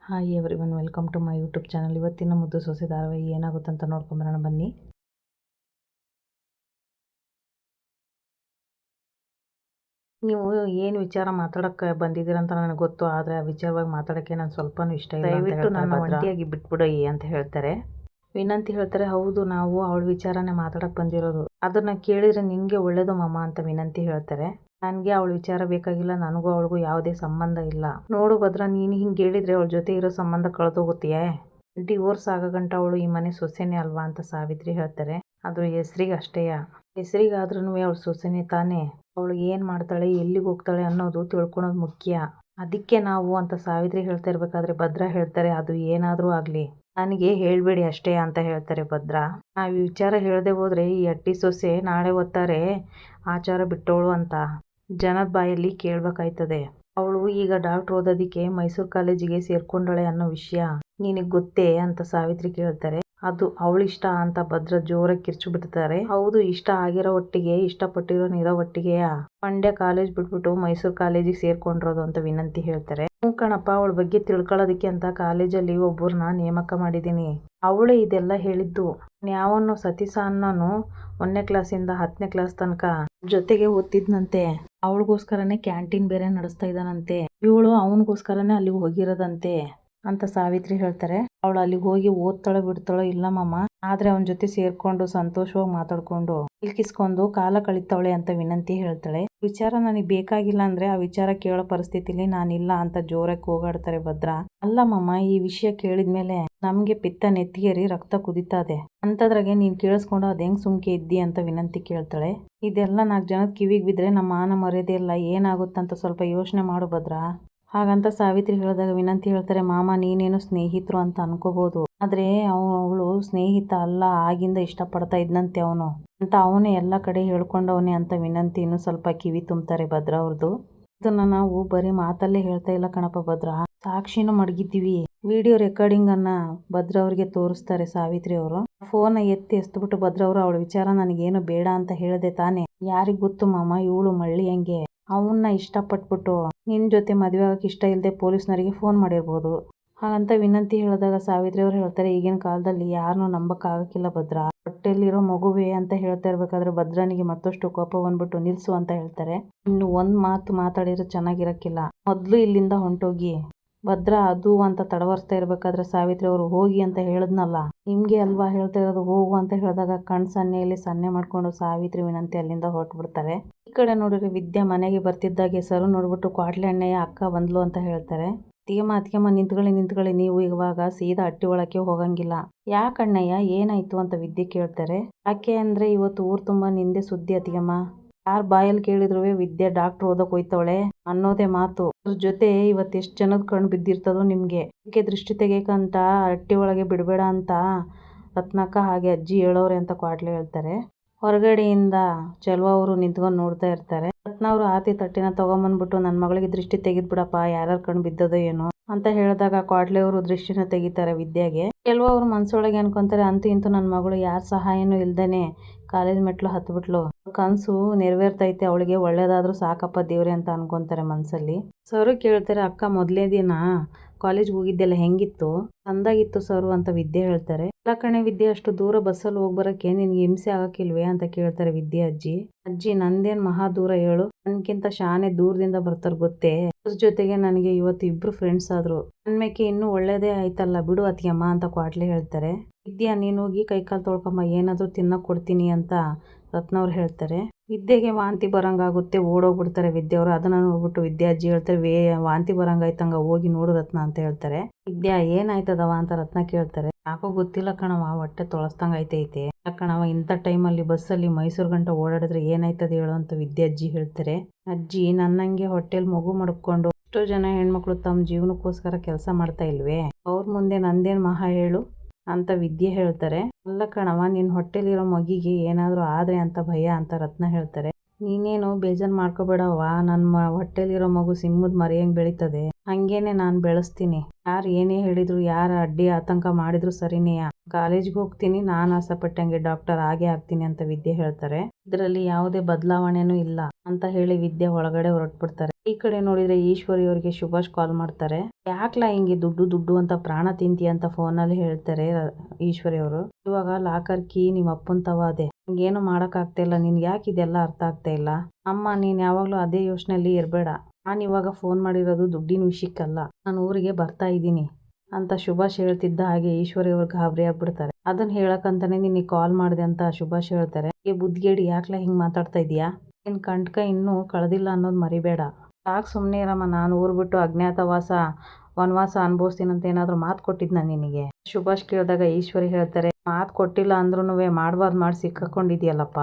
Hi everyone, welcome to my YouTube channel. ಇವತ್ತಿನ ಮುದ್ದು ಸೊಸೆ ಧಾರಾವಾಹಿ ಏನಾಗುತ್ತಂತ ನೋಡ್ಕೊಂಬರೋಣ ಬನ್ನಿ. ನೀವು ಏನು ವಿಚಾರ ಮಾತಾಡೋಕ್ಕೆ ಬಂದಿದ್ದೀರಂತ ನನಗೆ ಗೊತ್ತು, ಆದರೆ ಆ ವಿಚಾರವಾಗಿ ಮಾತಾಡೋಕ್ಕೆ ನಾನು ಸ್ವಲ್ಪನೂ ಇಷ್ಟ ಇಲ್ಲ. ದಯವಿಟ್ಟು ನನ್ನ ಒಂಟಿಯಾಗಿ ಬಿಟ್ಬಿಡೋಯಿ ಅಂತ ಹೇಳ್ತಾರೆ. ವಿನಂತಿ ಹೇಳ್ತಾರೆ, ಹೌದು ನಾವು ಅವಳ ವಿಚಾರನೇ ಮಾತಾಡೋಕ್ಕೆ ಬಂದಿರೋದು, ಅದನ್ನು ಕೇಳಿದರೆ ನಿನಗೆ ಒಳ್ಳೇದು ಮಾಮ ಅಂತ ವಿನಂತಿ ಹೇಳ್ತಾರೆ. ನನಗೆ ಅವಳ ವಿಚಾರ ಬೇಕಾಗಿಲ್ಲ, ನನಗೂ ಅವಳಿಗೂ ಯಾವುದೇ ಸಂಬಂಧ ಇಲ್ಲ. ನೋಡು ಭದ್ರ, ನೀನು ಹಿಂಗೆ ಹೇಳಿದರೆ ಅವಳ ಜೊತೆ ಇರೋ ಸಂಬಂಧ ಕಳೆದೋಗುತ್ತೀಯೇ. ಡಿವೋರ್ಸ್ ಆಗಗಂಟ ಅವಳು ಈ ಮನೆ ಸೊಸೆನೇ ಅಲ್ವಾ ಅಂತ ಸಾವಿತ್ರಿ ಹೇಳ್ತಾರೆ. ಅದು ಹೆಸ್ರಿಗೆ ಅಷ್ಟೇಯ, ಹೆಸ್ರಿಗಾದ್ರೂ ಅವಳು ಸೊಸೆನೇ ತಾನೇ. ಅವಳು ಏನು ಮಾಡ್ತಾಳೆ, ಎಲ್ಲಿಗೆ ಹೋಗ್ತಾಳೆ ಅನ್ನೋದು ತಿಳ್ಕೊಳೋದು ಮುಖ್ಯ. ಅದಕ್ಕೆ ನಾವು ಅಂತ ಸಾವಿತ್ರಿ ಹೇಳ್ತಾ ಇರ್ಬೇಕಾದ್ರೆ ಭದ್ರ ಹೇಳ್ತಾರೆ, ಅದು ಏನಾದರೂ ಆಗಲಿ ನನಗೆ ಹೇಳಬೇಡಿ ಅಷ್ಟೇ ಅಂತ ಹೇಳ್ತಾರೆ ಭದ್ರ. ನಾವು ಈ ವಿಚಾರ ಹೇಳದೆ ಹೋದರೆ ಈ ಅಟ್ಟಿ ಸೊಸೆ ನಾಳೆ ಓದ್ತಾರೆ ಆಚಾರ ಬಿಟ್ಟವಳು ಅಂತ ಜನದ ಬಾಯಲ್ಲಿ ಕೇಳಬೇಕಾಯ್ತದೆ. ಅವಳು ಈಗ ಡಾಕ್ಟ್ರ್ ಓದೋದಕ್ಕೆ ಮೈಸೂರು ಕಾಲೇಜಿಗೆ ಸೇರ್ಕೊಂಡಳೆ ಅನ್ನೋ ವಿಷಯ ನಿನಗೆ ಗೊತ್ತೇ ಅಂತ ಸಾವಿತ್ರಿ ಕೇಳ್ತಾರೆ. ಅದು ಅವಳಿಷ್ಟ ಅಂತ ಭದ್ರ ಜೋರಾಗಿ ಕಿರ್ಚು ಬಿಡ್ತಾರೆ. ಹೌದು, ಇಷ್ಟ ಆಗಿರೋ ಒಟ್ಟಿಗೆ ಇಷ್ಟಪಟ್ಟಿರೋ ನೀರೋ ಒಟ್ಟಿಗೆಯ ಮಂಡ್ಯ ಕಾಲೇಜ್ ಬಿಟ್ಬಿಟ್ಟು ಮೈಸೂರು ಕಾಲೇಜಿಗೆ ಸೇರ್ಕೊಂಡಿರೋದು ಅಂತ ವಿನಂತಿ ಹೇಳ್ತಾರೆ. ಹ್ಞೂ ಕಣಪ್ಪ, ಅವಳ ಬಗ್ಗೆ ತಿಳ್ಕೊಳ್ಳೋದಕ್ಕೆ ಅಂತ ಕಾಲೇಜಲ್ಲಿ ಒಬ್ಬರನ್ನ ನೇಮಕ ಮಾಡಿದ್ದೀನಿ. ಅವಳೇ ಇದೆಲ್ಲ ಹೇಳಿದ್ದು. ಯಾವನ್ನೋ ಸತೀಶ ಅನ್ನೋನು 1ನೇ ಕ್ಲಾಸಿಂದ 10ನೇ ಕ್ಲಾಸ್ ತನಕ ಜೊತೆಗೆ ಓದ್ತಿದ್ನಂತೆ. ಅವಳಿಗೋಸ್ಕರನೇ ಕ್ಯಾಂಟೀನ್ ಬೇರೆ ನಡೆಸ್ತಾ ಇದ್ದಾನಂತೆ. ಇವಳು ಅವನಿಗೋಸ್ಕರನೇ ಅಲ್ಲಿಗೆ ಹೋಗಿರೋದಂತೆ ಅಂತ ಸಾವಿತ್ರಿ ಹೇಳ್ತಾರೆ. ಅವಳು ಅಲ್ಲಿಗೆ ಹೋಗಿ ಓದ್ತಾಳೋ ಬಿಡ್ತಾಳೋ ಇಲ್ಲ ಮಾಮ, ಆದ್ರೆ ಅವನ ಜೊತೆ ಸೇರ್ಕೊಂಡು ಸಂತೋಷವಾಗಿ ಮಾತಾಡ್ಕೊಂಡು ಇಲ್ಕಿಸ್ಕೊಂಡು ಕಾಲ ಕಳಿತಾವಳೆ ಅಂತ ವಿನಂತಿ ಹೇಳ್ತಾಳೆ. ವಿಚಾರ ನನಗೆ ಬೇಕಾಗಿಲ್ಲ ಅಂದ್ರೆ ಆ ವಿಚಾರ ಕೇಳೋ ಪರಿಸ್ಥಿತಿಲಿ ನಾನಿಲ್ಲ ಅಂತ ಜೋರಾಗಿ ಕೂಗಾಡ್ತಾರೆ ಭದ್ರ. ಅಲ್ಲ ಮಾಮ, ಈ ವಿಷಯ ಕೇಳಿದ್ಮೇಲೆ ನಮ್ಗೆ ಪಿತ್ತ ನೆತ್ತಿಗೇರಿ ರಕ್ತ ಕುದಿತಾದೆ, ಅಂತದ್ರಾಗೆ ನೀನ್ ಕೇಳಿಸ್ಕೊಂಡು ಅದ್ ಹೆಂಗ್ ಸುಮ್ಕೆ ಇದ್ದಿ ಅಂತ ವಿನಂತಿ ಕೇಳ್ತಾಳೆ. ಇದೆಲ್ಲ 4 ಜನದ ಕಿವಿಗೆ ಬಿದ್ರೆ ನಮ್ಮ ಮಾನ ಮರ್ಯಾದೆ ಎಲ್ಲ ಏನಾಗುತ್ತಂತ ಸ್ವಲ್ಪ ಯೋಚನೆ ಮಾಡು ಭದ್ರ. ಹಾಗಂತ ಸಾವಿತ್ರಿ ಹೇಳಿದಾಗ ವಿನಂತಿ ಹೇಳ್ತಾರೆ, ಮಾಮ ನೀನೇನು ಸ್ನೇಹಿತರು ಅಂತ ಅನ್ಕೋಬಹುದು, ಆದ್ರೆ ಅವಳು ಸ್ನೇಹಿತ ಅಲ್ಲ, ಆಗಿಂದ ಇಷ್ಟಪಡ್ತಾ ಇದ್ನಂತೆ ಅವನು ಅಂತ ಅವನೇ ಎಲ್ಲ ಕಡೆ ಹೇಳ್ಕೊಂಡವನೇ ಅಂತ ವಿನಂತಿ ಇನ್ನೂ ಸ್ವಲ್ಪ ಕಿವಿ ತುಂಬ್ತಾರೆ ಭದ್ರ ಅವ್ರದ್ದು. ಇದನ್ನ ನಾವು ಬರೀ ಮಾತಲ್ಲೇ ಹೇಳ್ತಾ ಇಲ್ಲ ಕಣಪ್ಪ ಭದ್ರ, ಸಾಕ್ಷಿನೂ ಮಡಗಿದ್ದೀವಿ. ವಿಡಿಯೋ ರೆಕಾರ್ಡಿಂಗ್ ಅನ್ನ ಭದ್ರ ಅವ್ರಿಗೆ ತೋರಿಸ್ತಾರೆ ಸಾವಿತ್ರಿ ಅವರು. ಫೋನ್ ಎಸ್ತ್ಬಿಟ್ಟು ಭದ್ರ ಅವರು, ಅವಳ ವಿಚಾರ ನನಗೇನು ಬೇಡ ಅಂತ ಹೇಳ್ದೆ ತಾನೆ, ಯಾರಿಗ್ ಗೊತ್ತು ಮಾಮ ಇವಳು ಮಳ್ಳಿ ಹೆಂಗೆ ಅವನ್ನ ಇಷ್ಟಪಟ್ಬಿಟ್ಟು ನಿನ್ ಜೊತೆ ಮದುವೆ ಆಗಕ್ಕೆ ಇಷ್ಟ ಇಲ್ಲದೆ ಪೊಲೀಸ್ನವರಿಗೆ ಫೋನ್ ಮಾಡಿರ್ಬೋದು. ಹಾಗಂತ ವಿನಂತಿ ಹೇಳಿದಾಗ ಸಾವಿತ್ರಿ ಅವ್ರು ಹೇಳ್ತಾರೆ, ಈಗಿನ ಕಾಲದಲ್ಲಿ ಯಾರನ್ನೂ ನಂಬಕ್ ಆಗಕ್ಕಿಲ್ಲ ಭದ್ರ, ಹೊಟ್ಟೆಲಿರೋ ಮಗುವೆ ಅಂತ ಹೇಳ್ತಾ ಇರ್ಬೇಕಾದ್ರೆ ಭದ್ರನಿಗೆ ಮತ್ತಷ್ಟು ಕೋಪ ಬಂದ್ಬಿಟ್ಟು ನಿಲ್ಸು ಅಂತ ಹೇಳ್ತಾರೆ. ಇನ್ನು ಒಂದ್ ಮಾತು ಮಾತಾಡಿದ್ರೆ ಚೆನ್ನಾಗಿರಕ್ಕಿಲ್ಲ, ಮೊದ್ಲು ಇಲ್ಲಿಂದ ಹೊಂಟೋಗಿ. ಭದ್ರ ಅದು ಅಂತ ತಡವರ್ಸ್ತಾ ಇರ್ಬೇಕಾದ್ರೆ ಸಾವಿತ್ರಿ ಅವರು, ಹೋಗಿ ಅಂತ ಹೇಳಿದ್ನಲ್ಲ ನಿಮ್ಗೆ ಅಲ್ವಾ ಹೇಳ್ತಾ ಇರೋದು, ಹೋಗು ಅಂತ ಹೇಳಿದಾಗ ಸನ್ನೆಯಲ್ಲಿ ಸನ್ನೆ ಮಾಡ್ಕೊಂಡು ಸಾವಿತ್ರಿ ವಿನಂತಿ ಅಲ್ಲಿಂದ ಹೊರಟ್ಬಿಡ್ತಾರೆ. ಈ ಕಡೆ ನೋಡಿದ್ರೆ ವಿದ್ಯಾ ಮನೆಗೆ ಬರ್ತಿದ್ದಾಗೆ ಸರು ನೋಡ್ಬಿಟ್ಟು, ಕ್ವಾಟ್ಲೆ ಅಣ್ಣಯ್ಯ ಅಕ್ಕ ಬಂದ್ಲು ಅಂತ ಹೇಳ್ತಾರೆ. ಅತ್ತಿಗೆಮ್ಮ ನಿಂತ್ಕೊಳ್ಳಿ, ನೀವು ಇವಾಗ ಸೀದಾ ಹಟ್ಟಿ ಒಳಕ್ಕೆ ಹೋಗಂಗಿಲ್ಲ. ಯಾಕಣ್ಣಯ್ಯ ಏನಾಯ್ತು ಅಂತ ವಿದ್ಯೆ ಕೇಳ್ತಾರೆ. ಯಾಕೆ ಅಂದ್ರೆ ಇವತ್ತು ಊರ್ ತುಂಬಾ ನಿಂದೆ ಸುದ್ದಿ ಅತ್ತಿಗೆಮ್ಮ, ಯಾರ್ ಬಾಯಲ್ಲಿ ಕೇಳಿದ್ರು ವಿದ್ಯೆ ಡಾಕ್ಟರ್ ಓದಕ್ ಹೋಯ್ತವಳೆ ಅನ್ನೋದೇ ಮಾತು. ಅದ್ರ ಜೊತೆ ಇವತ್ತು ಎಷ್ಟು ಜನದ ಕಣ್ಣು ಬಿದ್ದಿರ್ತದೋ ನಿಮ್ಗೆ, ಅದಕ್ಕೆ ದೃಷ್ಟಿ ತೆಗಿಯಕಂತ ಹಟ್ಟಿ ಒಳಗೆ ಬಿಡಬೇಡ ಅಂತ ರತ್ನಕ್ಕ ಹಾಗೆ ಅಜ್ಜಿ ಹೇಳೋರೆ ಅಂತ ಕ್ವಾಟ್ಲೆ ಹೇಳ್ತಾರೆ. ಹೊರಗಡೆಯಿಂದ ಚೆಲುವ ಅವರು ನಿಂತ್ಕೊಂಡು ನೋಡ್ತಾ ಇರ್ತಾರೆ. ರತ್ನ ಅವರು ಆರತಿ ತಟ್ಟಿನ ತಗೊಂಬಂದ್ಬಿಟ್ಟು, ನನ್ನ ಮಗಳಿಗೆ ದೃಷ್ಟಿ ತೆಗೆದ್ಬಿಡಪ್ಪ, ಯಾರ್ಯಾರ ಕಣ್ಣು ಬಿದ್ದದೋ ಏನೋ ಅಂತ ಹೇಳಿದಾಗ ಕ್ವಾಟ್ಲೆ ಅವರು ದೃಷ್ಟಿನ ತೆಗಿತಾರೆ ವಿದ್ಯಾಗೆ. ಕೆಲವು ಅವ್ರು ಮನ್ಸೊಳಗೆ ಅನ್ಕೊಂತಾರೆ, ಅಂತೂ ಇಂತೂ ನನ್ನ ಮಗಳು ಯಾರ ಸಹಾಯನೂ ಇಲ್ದೇನೆ ಕಾಲೇಜ್ ಮೆಟ್ಲು ಹತ್ಬಿಟ್ಲು, ಕನ್ಸು ನೆರವೇರ್ತೈತೆ, ಅವಳಿಗೆ ಒಳ್ಳೇದಾದ್ರೂ ಸಾಕಪ್ಪ ದೇವ್ರೆ ಅಂತ ಅನ್ಕೊಂತಾರೆ ಮನ್ಸಲ್ಲಿ. ಸರು ಕೇಳ್ತಾರೆ, ಅಕ್ಕ ಮೊದಲೇ ದಿನ ಕಾಲೇಜ್ಗೆ ಹೋಗಿದ್ದೆಲ್ಲ ಹೆಂಗಿತ್ತು? ಅಂದಾಗಿತ್ತು ಸರು ಅಂತ ವಿದ್ಯೆ ಹೇಳ್ತಾರೆ. ಎಲ್ಲ ಕಣೆ ವಿದ್ಯೆ, ಅಷ್ಟು ದೂರ ಬಸ್ಸಲ್ಲಿ ಹೋಗ್ಬರಕ್ಕೆ ನಿನ್ಗೆ ಹಿಂಸೆ ಆಗಕ್ಕಿಲ್ವೇ ಅಂತ ಕೇಳ್ತಾರೆ ವಿದ್ಯೆ ಅಜ್ಜಿ ನಂದೇನ್ ಮಹಾ ದೂರ ಹೇಳು, ನನ್ಕಿಂತ ಶಾನೆ ದೂರದಿಂದ ಬರ್ತಾರ ಗೊತ್ತೇ, ಅದ್ರ ಜೊತೆಗೆ ನನಗೆ ಇವತ್ತು ಇಬ್ರು ಫ್ರೆಂಡ್ಸ್ ಆದ್ರು, ನನ್ಮೇಕೆ ಇನ್ನೂ ಒಳ್ಳೇದೇ ಆಯ್ತಲ್ಲ ಬಿಡು ಅತ್ತಿಗೆಮ್ಮ ಅಂತ ಕ್ವಾಟ್ಲೆ ಹೇಳ್ತಾರೆ. ವಿದ್ಯಾ ನೀನು ಹೋಗಿ ಕೈಕಾಲು ತೊಳ್ಕೊಂಬ, ಏನಾದ್ರೂ ತಿನ್ನಕ್ ಕೊಡ್ತೀನಿ ಅಂತ ರತ್ನವ್ರು ಹೇಳ್ತಾರೆ. ವಿದ್ಯೆಗೆ ವಾಂತಿ ಬರಂಗಾಗುತ್ತೆ, ಓಡೋಗ್ಬಿಡ್ತಾರೆ ವಿದ್ಯೆಯವರು. ಅದನ್ನ ನೋಡ್ಬಿಟ್ಟು ವಿದ್ಯಾಜ್ಜಿ ಹೇಳ್ತಾರೆ, ವಾಂತಿ ಬರಂಗಾಯ್ತಂಗ ಹೋಗಿ ನೋಡು ರತ್ನ ಅಂತ ಹೇಳ್ತಾರೆ. ವಿದ್ಯಾ ಏನಾಯ್ತದವ ಅಂತ ರತ್ನ ಕೇಳ್ತಾರೆ. ಯಾಕೋ ಗೊತ್ತಿಲ್ಲ ಕಣವ, ಹೊಟ್ಟೆ ತೊಳಸ್ದಂಗ ಐತೈತೆ. ಯಾಕಣವ ಇಂಥ ಟೈಮಲ್ಲಿ ಬಸ್ಸಲ್ಲಿ ಮೈಸೂರು ಗಂಟ ಓಡಾಡಿದ್ರೆ ಏನಾಯ್ತದ ಹೇಳು ಅಂತ ವಿದ್ಯಾಜ್ಜಿ ಹೇಳ್ತಾರೆ. ಅಜ್ಜಿ ನನ್ನಂಗೆ ಹೊಟ್ಟೆಲ್ ಮಗು ಮಡ್ಕೊಂಡು ಎಷ್ಟೋ ಜನ ಹೆಣ್ಮಕ್ಳು ತಮ್ಮ ಜೀವನಕ್ಕೋಸ್ಕರ ಕೆಲಸ ಮಾಡ್ತಾ ಇಲ್ವೇ, ಅವ್ರ ಮುಂದೆ ನಂದೇನ್ ಮಹಾ ಹೇಳು ಅಂತ ವಿದ್ಯೆ ಹೇಳ್ತಾರೆ. ಅಲ್ಲ ಕಣವ, ನಿನ್ ಹೊಟ್ಟೆಲಿರೋ ಮಗಿಗೆ ಏನಾದ್ರೂ ಆದ್ರೆ ಅಂತ ಭಯ ಅಂತ ರತ್ನ ಹೇಳ್ತಾರೆ. ನೀನೇನು ಬೇಜಾರು ಮಾಡ್ಕೋಬೇಡವ್ವ, ನನ್ನ ಹೊಟ್ಟೆಲಿರೋ ಮಗು ಸಿಂಹದ ಮರಿ ಹೆಂಗೆ ಬೆಳೀತದೆ ಹಂಗೇನೆ ನಾನು ಬೆಳೆಸ್ತೀನಿ. ಯಾರು ಏನೇ ಹೇಳಿದ್ರು, ಯಾರು ಅಡ್ಡಿ ಆತಂಕ ಮಾಡಿದ್ರು ಸರಿನೇ. ಕಾಲೇಜ್ಗೆ ಹೋಗ್ತೀನಿ, ನಾನು ಆಸೆಪಟ್ಟಂಗೆ ಡಾಕ್ಟರ್ ಆಗೇ ಆಗ್ತೀನಿ ಅಂತ ವಿದ್ಯೆ ಹೇಳ್ತಾರೆ. ಇದರಲ್ಲಿ ಯಾವುದೇ ಬದಲಾವಣೆನೂ ಇಲ್ಲ ಅಂತ ಹೇಳಿ ವಿದ್ಯೆ ಒಳಗಡೆ ಹೊರಟ್ಬಿಡ್ತಾರೆ. ಈ ಕಡೆ ನೋಡಿದ್ರೆ ಈಶ್ವರಿ ಅವರಿಗೆ ಸುಭಾಷ್ ಕಾಲ್ ಮಾಡ್ತಾರೆ. ಯಾಕ್ಲಾ ಹಿಂಗೆ ದುಡ್ಡು ದುಡ್ಡು ಅಂತ ಪ್ರಾಣ ತಿಂತಿ ಅಂತ ಫೋನಲ್ಲಿ ಹೇಳ್ತಾರೆ ಈಶ್ವರಿ ಅವರು. ಇವಾಗ ಲಾಕರ್ ಕೀ ನಿಮ್ಮ ಅಪ್ಪನ ತವ ಅದೇ, ಏನು ಮಾಡಕ್ ಆಗ್ತಾ ಇಲ್ಲ. ನಿನ್ಗೆ ಯಾಕೆ ಇದೆಲ್ಲ ಅರ್ಥ ಆಗ್ತಾ ಇಲ್ಲ ಅಮ್ಮ? ನೀನ್ ಯಾವಾಗ್ಲೂ ಅದೇ ಯೋಚನೆಯಲ್ಲಿ ಇರಬೇಡ. ನಾನು ಇವಾಗ ಫೋನ್ ಮಾಡಿರೋದು ದುಡ್ಡಿನ ವಿಷಯಕ್ಕಲ್ಲ, ನಾನು ಊರಿಗೆ ಬರ್ತಾ ಇದ್ದೀನಿ ಅಂತ ಸುಭಾಷ್ ಹೇಳ್ತಿದ್ದ ಹಾಗೆ ಈಶ್ವರಿ ಅವ್ರು ಗಾಬರಿ ಆಗ್ಬಿಡ್ತಾರೆ. ಅದನ್ನ ಹೇಳಕ್ಕಂತಾನೆ ನಿನಗೆ ಕಾಲ್ ಮಾಡಿದೆ ಅಂತ ಸುಭಾಷ್ ಹೇಳ್ತಾರೆ. ಬುದ್ಧಿಗೇಡಿ, ಯಾಕ್ಲ ಹಿಂಗ್ ಮಾತಾಡ್ತಾ ಇದೀಯಾ? ನಿನ್ ಕಂಟ್ಕ ಇನ್ನೂ ಕಳೆದಿಲ್ಲ ಅನ್ನೋದು ಮರಿಬೇಡ. ಸಾಕು ಸುಮ್ಮನೆ ಇರಮ್ಮ. ನಾನು ಊರು ಬಿಟ್ಟು ಅಜ್ಞಾತವಾಸ ವನವಾಸ ಅನುಭವಿಸ್ತೀನಂತ ಏನಾದರೂ ಮಾತು ಕೊಟ್ಟಿದ್ನ ನಿನಗೆ? ಸುಭಾಷ್ ಕೇಳಿದಾಗ ಈಶ್ವರಿ ಹೇಳ್ತಾರೆ, ಮಾತು ಕೊಟ್ಟಿಲ್ಲ ಅಂದ್ರೂ ಮಾಡಬಾರ್ದು ಮಾಡಿ ಸಿಕ್ಕಾಕೊಂಡಿದ್ಯಲ್ಲಪ್ಪ.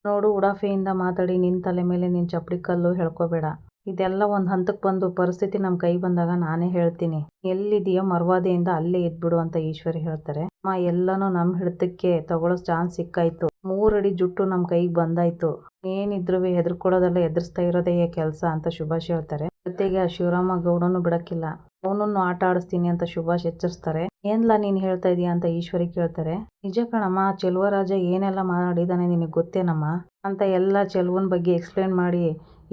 ನೋಡು, ಉಡಾಫೆಯಿಂದ ಮಾತಾಡಿ ನಿನ್ನ ತಲೆ ಮೇಲೆ ನಿನ್ನ ಚಪ್ಪಡಿ ಕಲ್ಲು ಹೇಳ್ಕೋಬೇಡ. ಇದೆಲ್ಲ ಒಂದು ಹಂತಕ್ಕೆ ಬಂದು ಪರಿಸ್ಥಿತಿ ನಮ್ಮ ಕೈ ಬಂದಾಗ ನಾನೇ ಹೇಳ್ತೀನಿ. ಎಲ್ಲಿದೆಯೋ ಮರ್ವಾದೆಯಿಂದ ಅಲ್ಲೇ ಇದ್ಬಿಡು ಅಂತ ಈಶ್ವರಿ ಹೇಳ್ತಾರೆ. ಅಮ್ಮ, ಎಲ್ಲನೂ ನಮ್ಮ ಹಿಡಿತಕ್ಕೆ ತಗೊಳ್ಳೋ ಚಾನ್ಸ್ ಸಿಕ್ಕಾಯ್ತು. 3 ಅಡಿ ಜುಟ್ಟು ನಮ್ಮ ಕೈಗೆ ಬಂದಾಯ್ತು. ಏನಿದ್ರು ಹೆದರ್ಕೊಳ್ಳೋದೆಲ್ಲ ಎದುರಿಸ್ತಾ ಇರೋದೇ ಕೆಲಸ ಅಂತ ಸುಭಾಷ್ ಹೇಳ್ತಾರೆ. ಜೊತೆಗೆ ಆ ಶಿವರಾಮ ಗೌಡನು ಬಿಡಕ್ಕಿಲ್ಲ, ಅವನನ್ನು ಆಟ ಆಡಿಸ್ತೀನಿ ಅಂತ ಸುಭಾಷ್ ಎಚ್ಚರಿಸ್ತಾರೆ. ಏನ್ಲಾ ನೀನ್ ಹೇಳ್ತಾ ಇದೀಯ ಅಂತ ಈಶ್ವರಿ ಕೇಳ್ತಾರೆ. ನಿಜ ಕಣಮ್ಮ, ಚೆಲುವರಾಜ ಏನೆಲ್ಲ ಮಾಡಿದಾನೆ ನಿನಗೆ ಗೊತ್ತೇನಮ್ಮ ಅಂತ ಎಲ್ಲ ಚೆಲುವನ್ ಬಗ್ಗೆ ಎಕ್ಸ್ಪ್ಲೇನ್ ಮಾಡಿ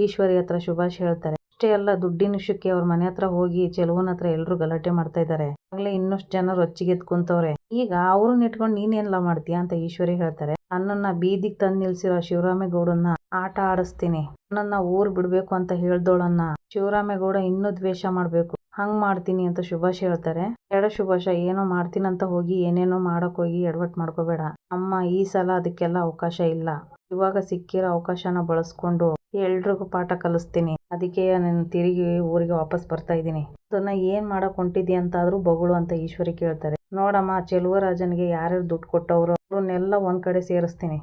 ಈಶ್ವರಿ ಹತ್ರ ಸುಭಾಷ್ ಹೇಳ್ತಾರೆ. ಅಷ್ಟೇ ಅಲ್ಲ, ದುಡ್ಡಿನ ವಿಷಯಕ್ಕೆ ಅವ್ರ ಮನೆ ಹತ್ರ ಹೋಗಿ ಚೆಲುವನ್ ಹತ್ರ ಎಲ್ಲರೂ ಗಲಾಟೆ ಮಾಡ್ತಾ ಇದ್ದಾರೆ. ಆಗ್ಲೇ ಇನ್ನಷ್ಟು ಜನ ರೊಚ್ಚಿಗೆದ್ದು ಕುಂತವ್ರೆ. ಈಗ ಅವ್ರನ್ನ ಇಟ್ಕೊಂಡು ನೀನೇನ್ಲ ಮಾಡ್ತೀಯ ಅಂತ ಈಶ್ವರಿ ಹೇಳ್ತಾರೆ. ನನ್ನನ್ನ ಬೀದಿಗೆ ತಂದು ನಿಲ್ಸಿರೋ ಶಿವರಾಮೇಗೌಡನ್ನ ಆಟ ಆಡಿಸ್ತೀನಿ. ನನ್ನನ್ನ ಊರ್ ಬಿಡ್ಬೇಕು ಅಂತ ಹೇಳ್ದೋಳನ್ನ ಶಿವರಾಮೇಗೌಡ ಇನ್ನೂ ದ್ವೇಷ ಮಾಡ್ಬೇಕು, ಹಂಗ್ ಮಾಡ್ತೀನಿ ಅಂತ ಸುಭಾಷ್ ಹೇಳ್ತಾರೆ. ಎಡ ಸುಭಾಷ, ಏನೋ ಮಾಡ್ತೀನಂತ ಹೋಗಿ ಏನೇನೋ ಮಾಡಕ್ ಹೋಗಿ ಎಡವಟ್ ಮಾಡ್ಕೋಬೇಡ ಅಮ್ಮ. ಈ ಸಲ ಅದಕ್ಕೆಲ್ಲ ಅವಕಾಶ ಇಲ್ಲ. ಇವಾಗ ಸಿಕ್ಕಿರೋ ಅವಕಾಶನ ಬಳಸ್ಕೊಂಡು ಎಲ್ರಿಗೂ ಪಾಠ ಕಲಿಸ್ತೀನಿ. ಅದಕ್ಕೆ ನಾನು ತಿರುಗಿ ಊರಿಗೆ ವಾಪಸ್ ಬರ್ತಾ ಇದ್ದೀನಿ. ಅದನ್ನ ಏನ್ ಮಾಡಕ್ ಹೊಂಟಿದ್ಯಾ ಅಂತಾದ್ರೂ ಬಗಳು ಅಂತ ಈಶ್ವರಿ ಕೇಳ್ತಾರೆ. ನೋಡಮ್ಮ, ಚೆಲುವರಾಜನ್ಗೆ ಯಾರ್ಯಾರು ದುಡ್ಡು ಕೊಟ್ಟವ್ರು ಅವ್ರನ್ನೆಲ್ಲ ಒಂದ್ ಕಡೆ ಸೇರಿಸ್ತೀನಿ.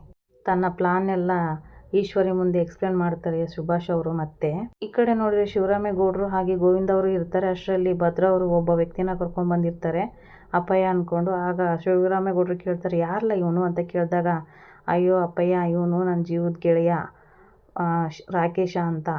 ತನ್ನ ಪ್ಲಾನ್ ಎಲ್ಲ ಈಶ್ವರಿ ಮುಂದೆ ಎಕ್ಸ್ಪ್ಲೇನ್ ಮಾಡ್ತಾರೆ ಸುಭಾಷ್ ಅವರು. ಮತ್ತೆ ಈ ಕಡೆ ನೋಡಿದ್ರೆ ಶಿವರಾಮೇಗೌಡರು ಹಾಗೆ ಗೋವಿಂದ ಅವರು ಇರ್ತಾರೆ. ಅಷ್ಟರಲ್ಲಿ ಭದ್ರ ಅವರು ಒಬ್ಬ ವ್ಯಕ್ತಿನ ಕರ್ಕೊಂಡ್ ಬಂದಿರ್ತಾರೆ ಅಪ್ಪಯ್ಯ ಅನ್ಕೊಂಡು. ಆಗ ಶಿವರಾಮೇಗೌಡರು ಕೇಳ್ತಾರೆ, ಯಾರಲ್ಲ ಇವನು ಅಂತ ಕೇಳಿದಾಗ, ಅಯ್ಯೋ ಅಪ್ಪಯ್ಯ, ಇವನು ನನ್ನ ಜೀವದ ಗೆಳೆಯ ರಾಕೇಶ ಅಂತ,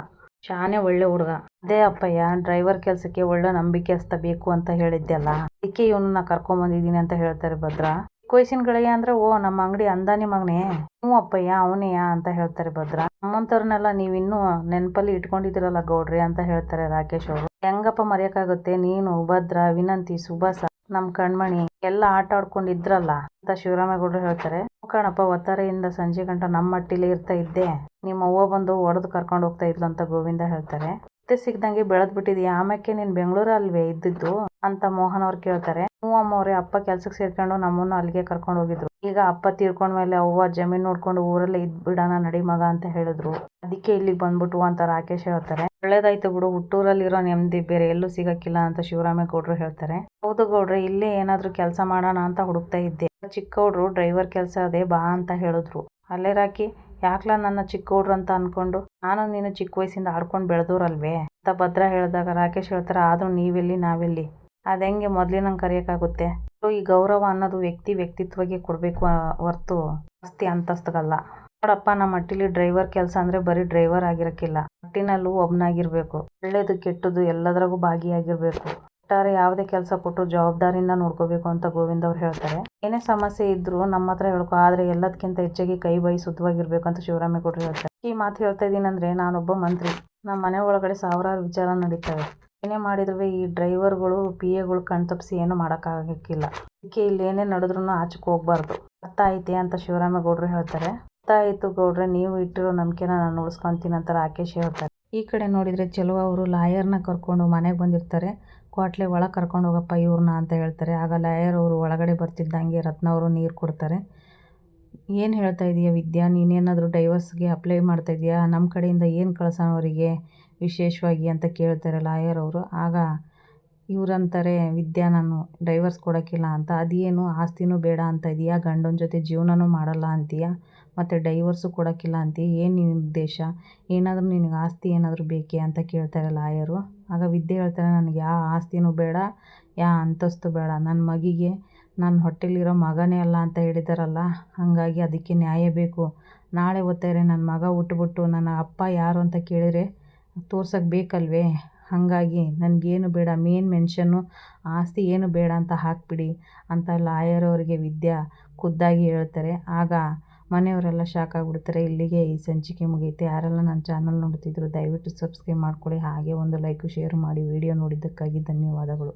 ಶಾನೆ ಒಳ್ಳೆ ಹುಡುಗ. ಅದೇ ಅಪ್ಪಯ್ಯ, ಡ್ರೈವರ್ ಕೆಲಸಕ್ಕೆ ಒಳ್ಳೆ ನಂಬಿಕೆಸ್ತ ಬೇಕು ಅಂತ ಹೇಳಿದ್ದೆಲ್ಲ, ಅದಕ್ಕೆ ಇವನನ್ನ ಕರ್ಕೊಂಡ್ ಬಂದಿದ್ದೀನಿ ಅಂತ ಹೇಳ್ತಾರೆ ಭದ್ರ. ವಯಸ್ಸಿನ ಗೆಳೆಯ ಅಂದ್ರೆ, ಓ ನಮ್ಮ ಅಂಗಡಿ ಅಂದಾನಿ ಮಗನೇ? ಹ್ಞೂ ಅಪ್ಪಯ್ಯ, ಅವನೇಯಾ ಅಂತ ಹೇಳ್ತಾರೆ ಭದ್ರ. ನಮ್ಮಂತವ್ರನ್ನೆಲ್ಲ ನೀವಿನ್ನೂ ನೆನಪಲ್ಲಿ ಇಟ್ಕೊಂಡಿದ್ದೀರಲ್ಲ ಗೌಡ್ರಿ ಅಂತ ಹೇಳ್ತಾರೆ ರಾಕೇಶ್ ಅವರು. ಹೆಂಗಪ್ಪ ಮರೆಯಕ್ಕಾಗುತ್ತೆ, ನೀನು, ಭದ್ರ, ವಿನಂತಿ, ಸುಭಾಸ, ನಮ್ ಕಣ್ಮಣಿ ಎಲ್ಲ ಆಟ ಆಡ್ಕೊಂಡಿದ್ರಲ್ಲ ಅಂತ ಶಿವರಾಮೇಗೌಡರು ಹೇಳ್ತಾರೆ. ಕಣಪ್ಪ, ಒತ್ತಾರೆಯಿಂದ ಸಂಜೆ ಗಂಟ ನಮ್ಮ ಮಟ್ಟಿಲೇ ಇರ್ತಾ ಇದ್ದೆ, ನಿಮ್ಮ ಅವ್ವ ಬಂದು ಒಡೆದು ಕರ್ಕೊಂಡು ಹೋಗ್ತಾ ಇದ್ಲು ಅಂತ ಗೋವಿಂದ ಹೇಳ್ತಾರೆ. ಮತ್ತೆ ಸಿಗ್ದಂಗೆ ಬೆಳೆದ್ ಬಿಟ್ಟಿದ್ಯಾ, ಆಮ್ಯಾಕೆ ನೀನ್ ಬೆಂಗಳೂರು ಅಲ್ವೇ ಇದ್ದಿದ್ದು ಅಂತ ಮೋಹನ್ ಅವ್ರು ಕೇಳ್ತಾರೆ. ಹ್ಞೂ ಅಮ್ಮವ್ರೆ, ಅಪ್ಪ ಕೆಲ್ಸಕ್ಕೆ ಸೇರ್ಕೊಂಡು ನಮ್ಮನ್ನು ಅಲ್ಲಿಗೆ ಕರ್ಕೊಂಡು ಹೋಗಿದ್ರು. ಈಗ ಅಪ್ಪ ತೀರ್ಕೊಂಡ್ಮೇಲೆ ಅವ್ವ ಜಮೀನ್ ನೋಡ್ಕೊಂಡು ಊರಲ್ಲೇ ಇದ್ಬಿಡೋಣ ನಡಿ ಮಗ ಅಂತ ಹೇಳಿದ್ರು. ಅದಕ್ಕೆ ಇಲ್ಲಿಗೆ ಬಂದ್ಬಿಟ್ಟು ಅಂತ ರಾಕೇಶ್ ಹೇಳ್ತಾರೆ. ಒಳ್ಳೇದಾಯ್ತು ಬಿಡು, ಹುಟ್ಟೂರಲ್ಲಿರೋ ನೆಮ್ಮದಿ ಬೇರೆ ಎಲ್ಲೂ ಸಿಗಕ್ಕಿಲ್ಲ ಅಂತ ಶಿವರಾಮೇಗೌಡರು ಹೇಳ್ತಾರೆ. ಹೌದು ಗೌಡ್ರೆ, ಇಲ್ಲೇ ಏನಾದ್ರೂ ಕೆಲಸ ಮಾಡೋಣ ಅಂತ ಹುಡುಕ್ತಾ ಇದ್ದೆ. ಚಿಕ್ಕೌಡ್ರು ಡ್ರೈವರ್ ಕೆಲಸ ಅದೇ ಬಾ ಅಂತ ಹೇಳಿದ್ರು. ಅಲ್ಲೇ ರಾಕಿ, ಯಾಕ್ಲಾ ನನ್ನ ಚಿಕ್ಕೌಡ್ರು ಅಂತ ಅನ್ಕೊಂಡು? ನಾನು ನೀನು ಚಿಕ್ಕ ವಯಸ್ಸಿಂದ ಆಡ್ಕೊಂಡು ಬೆಳೆದವ್ರಲ್ವೇ ಅಂತ ಭದ್ರ ಹೇಳಿದಾಗ ರಾಕೇಶ್ ಹೇಳ್ತಾರೆ, ಆದ್ರೂ ನೀವೆಲ್ಲಿ ನಾವೆಲ್ಲಿ, ಅದೆಂಗೆ ಮೊದ್ಲಿನಂಗೆ ಕರೆಯೋಕ್ಕಾಗುತ್ತೆ? ಈ ಗೌರವ ಅನ್ನೋದು ವ್ಯಕ್ತಿತ್ವಕ್ಕೆ ಕೊಡಬೇಕು ಹೊರ್ತು ಆಸ್ತಿ ಅಂತಸ್ತಗಲ್ಲ. ನೋಡಪ್ಪ, ನಮ್ಮ ಮಟ್ಟಿಲಿ ಡ್ರೈವರ್ ಕೆಲಸ ಅಂದ್ರೆ ಬರೀ ಡ್ರೈವರ್ ಆಗಿರಕ್ಕಿಲ್ಲ, ಮಟ್ಟಿನಲ್ಲೂ ಒಬ್ನಾಗಿರ್ಬೇಕು. ಒಳ್ಳೇದು ಕೆಟ್ಟದ್ದು ಎಲ್ಲದ್ರಾಗೂ ಭಾಗಿಯಾಗಿರ್ಬೇಕು. ಒಟ್ಟಾರೆ ಯಾವುದೇ ಕೆಲಸ ಕೊಟ್ಟರು ಜವಾಬ್ದಾರಿಯಿಂದ ನೋಡ್ಕೋಬೇಕು ಅಂತ ಗೋವಿಂದ ಅವ್ರು ಹೇಳ್ತಾರೆ. ಏನೇ ಸಮಸ್ಯೆ ಇದ್ರು ನಮ್ಮ ಹತ್ರ ಹೇಳ್ಕೊ, ಆದ್ರೆ ಎಲ್ಲದಕ್ಕಿಂತ ಹೆಚ್ಚಾಗಿ ಕೈ ಬಾಯಿ ಶುದ್ಧವಾಗಿರ್ಬೇಕು ಅಂತ ಶಿವರಾಮೇಗೌಡರು ಹೇಳ್ತಾರೆ. ಈ ಮಾತು ಹೇಳ್ತಾ ಇದೀನಂದ್ರೆ, ನಾನೊಬ್ಬ ಮಂತ್ರಿ, ನಮ್ಮ ಮನೆ ಒಳಗಡೆ ಸಾವಿರಾರು ವಿಚಾರ ನಡೀತವೆ. ಏನೇ ಮಾಡಿದ್ರು ಈ ಡ್ರೈವರ್ಗಳು PAಗಳು ಕಣ್ತಪ್ಪಿಸಿ ಏನು ಮಾಡೋಕ್ಕಾಗಕ್ಕಿಲ್ಲ. ಅದಕ್ಕೆ ಇಲ್ಲಿ ಏನೇ ನಡೆದ್ರು ಆಚೆಗೆ ಹೋಗ್ಬಾರ್ದು. ಅರ್ಥ ಐತೆ ಅಂತ ಶಿವರಾಮೇಗೌಡರು ಹೇಳ್ತಾರೆ. ಅರ್ಥ ಆಯ್ತು ಗೌಡ್ರೆ, ನೀವು ಇಟ್ಟಿರೋ ನಂಬಿಕೆನ ನಾನು ಉಳಿಸ್ಕೊಂತೀನಿ ಅಂತ ರಾಕೇಶ್ ಹೇಳ್ತಾರೆ. ಈ ಕಡೆ ನೋಡಿದ್ರೆ ಚೆಲುವ ಅವರು ಲಾಯರ್ನ ಕರ್ಕೊಂಡು ಮನೆಗೆ ಬಂದಿರ್ತಾರೆ. ಕ್ವಾಟ್ಲೆ ಒಳಗೆ ಕರ್ಕೊಂಡು ಹೋಗಪ್ಪ ಇವ್ರನ್ನ ಅಂತ ಹೇಳ್ತಾರೆ. ಆಗ ಲಾಯರ್ ಅವರು ಒಳಗಡೆ ಬರ್ತಿದ್ದಂಗೆ ರತ್ನ ಅವರು ನೀರು ಕೊಡ್ತಾರೆ. ಏನು ಹೇಳ್ತಾ ಇದೀಯ ವಿದ್ಯಾ, ನೀನೇನಾದರೂ ಡೈವರ್ಸ್ಗೆ ಅಪ್ಲೈ ಮಾಡ್ತಾ ಇದೀಯಾ? ನಮ್ಮ ಕಡೆಯಿಂದ ಏನು ಕಳ್ಸೋಣ ಅವರಿಗೆ ವಿಶೇಷವಾಗಿ ಅಂತ ಕೇಳ್ತಾರೆ ಲಾಯರ್ ಅವರು. ಆಗ ಇವ್ರಂತಾರೆ, ವಿದ್ಯಾ, ನಾನು ಡೈವರ್ಸ್ ಕೊಡೋಕ್ಕಿಲ್ಲ ಅಂತ. ಅದೇನು ಆಸ್ತಿನೂ ಬೇಡ ಅಂತ ಇದೆಯಾ, ಗಂಡನ ಜೊತೆ ಜೀವನನೂ ಮಾಡಲ್ಲ ಅಂತೀಯ, ಮತ್ತು ಡೈವರ್ಸು ಕೊಡೋಕ್ಕಿಲ್ಲ ಅಂತೀಯ, ಏನು ನಿನ್ನ ಉದ್ದೇಶ? ಏನಾದರೂ ನಿನಗೆ ಆಸ್ತಿ ಏನಾದರೂ ಬೇಕೇ ಅಂತ ಕೇಳ್ತಾರೆ ಲಾಯರು. ಆಗ ವಿದ್ಯೆ ಹೇಳ್ತಾರೆ, ನನಗೆ ಯಾವ ಆಸ್ತಿನೂ ಬೇಡ, ಯಾವ ಅಂತಸ್ತು ಬೇಡ, ನನ್ನ ಮಗಿಗೆ ನನ್ನ ಹೊಟ್ಟೆಲಿರೋ ಮಗನೇ ಅಲ್ಲ ಅಂತ ಹೇಳಿದಾರಲ್ಲ, ಹಾಗಾಗಿ ಅದಕ್ಕೆ ನ್ಯಾಯ ಬೇಕು. ನಾಳೆ ಓದ್ತಾರೆ ನನ್ನ ಮಗ ಹುಟ್ಬಿಟ್ಟು ನನ್ನ ಅಪ್ಪ ಯಾರು ಅಂತ ಕೇಳಿದರೆ ತೋರ್ಸೋಕ್ಕೆ ಬೇಕಲ್ವೇ? ಹಾಗಾಗಿ ನನಗೇನು ಬೇಡ, ಮೇನ್ ಮೆನ್ಷನ್ನು ಆಸ್ತಿ ಏನು ಬೇಡ ಅಂತ ಹಾಕಿಬಿಡಿ ಅಂತ ಲಾಯರ್ ಅವರಿಗೆ ವಿದ್ಯಾ ಖುದ್ದಾಗಿ ಹೇಳ್ತಾರೆ. ಆಗ ಮನೆಯವರೆಲ್ಲ ಶಾಕ್ ಆಗಿಬಿಡ್ತಾರೆ. ಇಲ್ಲಿಗೆ ಈ ಸಂಚಿಕೆ ಮುಗಿಯುತ್ತೆ. ಯಾರೆಲ್ಲ ನನ್ನ ಚಾನಲ್ ನೋಡ್ತಿದ್ರು ದಯವಿಟ್ಟು ಸಬ್ಸ್ಕ್ರೈಬ್ ಮಾಡ್ಕೊಳ್ಳಿ. ಹಾಗೆ ಒಂದು ಲೈಕ್ ಶೇರ್ ಮಾಡಿ. ವಿಡಿಯೋ ನೋಡಿದ್ದಕ್ಕಾಗಿ ಧನ್ಯವಾದಗಳು.